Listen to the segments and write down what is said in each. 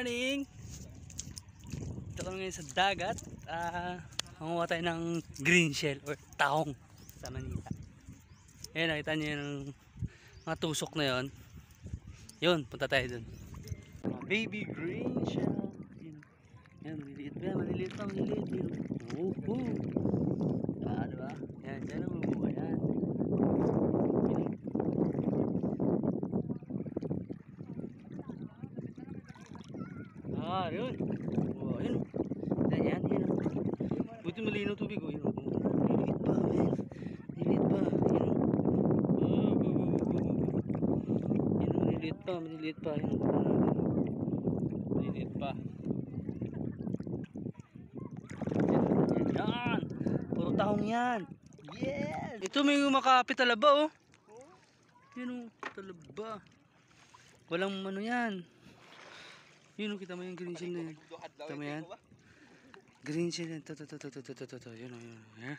morning! Ito kami ngayon sa dagat. Manguha tayo ng green shell or taong sa Manila. Ayan, nakita nyo yung mga tusok na yun. Yun, punta tayo dun. Baby green shell. Ayan, maliliit pa yan, maliliit pa, maliliit. Oh, oh. Diba? Ayan, dyan ang mabuha yan. Yun. Oh, yun. Yan. Buti malinaw tubig. Oh, yun. Liliit pa, man. Liliit pa. Yun. Yun, maliliit pa. Maliliit pa. Yun. Maliliit pa. Yan. Puro tahong yan. Yes! Ito may makapit talaba, oh. Yun, oh. Talaba. Walang ano yan. Yun, kita mo yung green shell na yun. Kita mo yan? Green shell yan. Ito. Yun. Yan.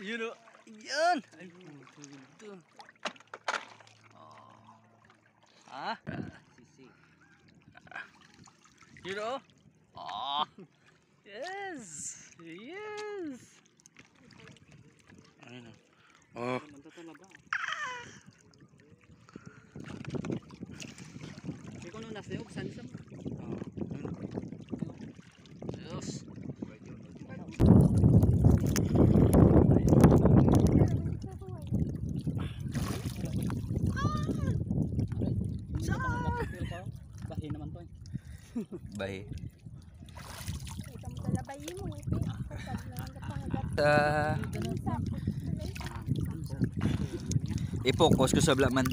Yun o. Yan! Ay, ito. Ah? Sisi. Yun o. Yes! Yes! Ayun o. Ikaw nung nasa yung saan isang? Yes. Bahi naman to eh. Bahi. I-focus ko sa blaman.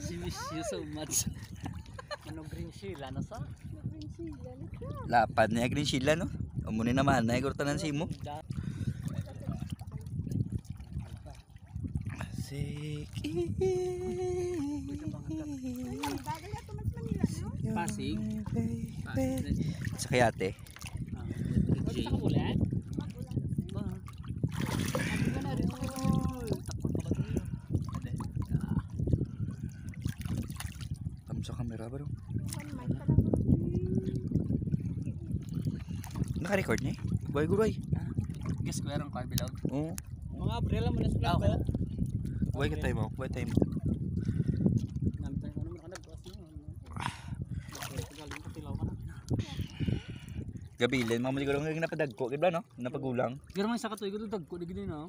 She miss you so much. Ano green shell? Ano sa? Lapad na green shell no. Umunin naman na igor tanan simo. Pasig. Sa Kayate. Sa kabulan? Sa camera bro. Naka-record niya eh. Guray. Guess ko yarang car bilog. Oo. Mga abrela mo na sa vlog pala. Buhay ka tayo mo. Nantay ko naman kanagbukas mo. Galing ka tilaw ka na. Gabilin, mga maligulong nga napadagko. Gibla no? Napagulang. Pero may saka to, ikaw dagko, di gini na.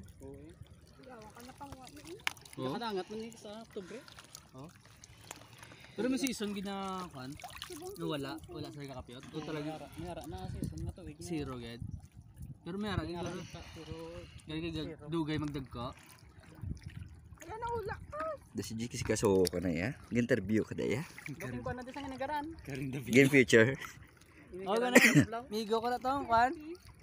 Nakadangat man ni sa Oktubre. Oh. Pero may season ginakuan. Wala sa kakapiyot. O talaga May ara na season na tuwig. zero ged. Pero may ara gid. Pero Gani kay dugay magdagko. Da si Jiki si kaso ka na ya. Interview ka da ya. bakit ko na din sa nagaran? Karing the Game future. Oh, gana. Migo ko na to, kwan.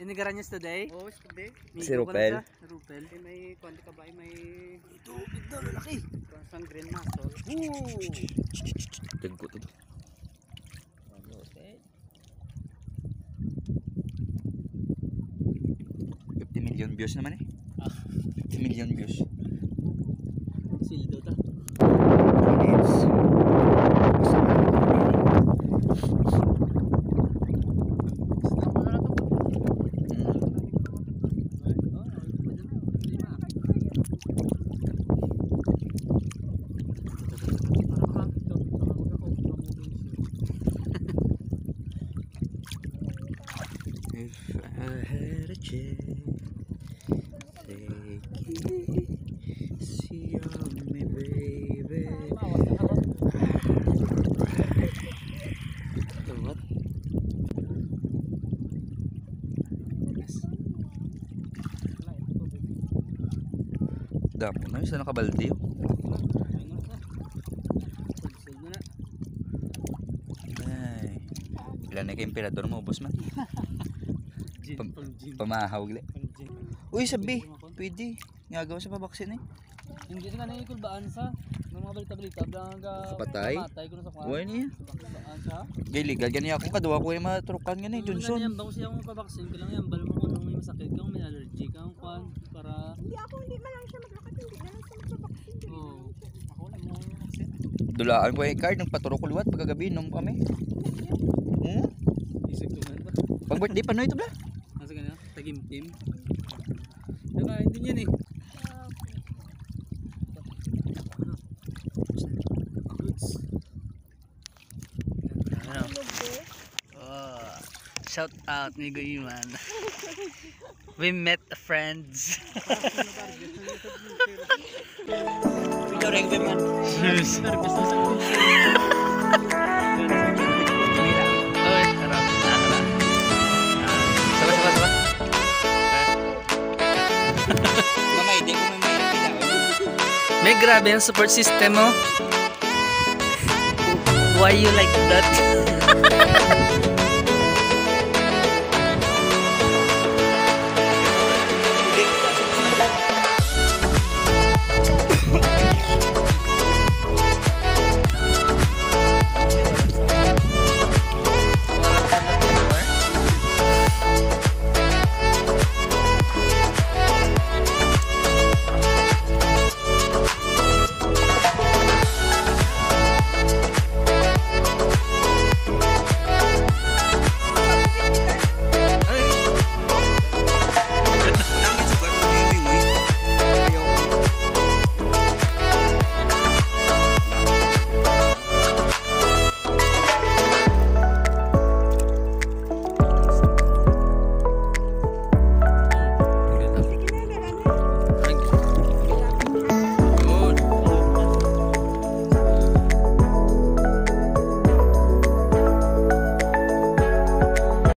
Inigaran niya today. Oh, today. Si Rupel. Rupel. May kuwanti ka ba? May Ito, lalaki. consang green muscle. Dagko to. Okay. 50 million views naman eh. 50 million views. Sildo ta. If I had a chance, take it easy on me, baby. What? Dapo na yun, saan nakabaldi yun? Ay, ilan na ka-imperador mo, boss man? Pamahaw gali. Uy, sabi, pwede. Ngagawa sa pabaksin eh. Hindi na nga ikulbaan sa mga balita-balita. Sa patay? Patay ko na sa kwan. Buhay niya. Kulbaan sa. Gay, legal gani ako. Kaduwa ko yung matrukan gani, Johnson. Yan, bago siya mong pabaksin. Kailangan yan, bal mo kung may masakit kang may allergy kang kwan. Para... Hindi man lang siya maglakad, hindi na lang siya magpapaksin. Oo. Ako lang Dulaan ko yung card, nagpaturo ko luwat pagkagabi nung kami. Isip ko man ba? Pag birthday pa no ito ba? Nasa ganyan, tagim-tim. Diba, hindi yan eh. Goods. Ano? Oh, shout out Migo Iman. We met friends. Video rengbe man. Cheers. Oy, sarap. Saba. Mamay, di ko may pila. May grabe yung support system mo. Why you like that?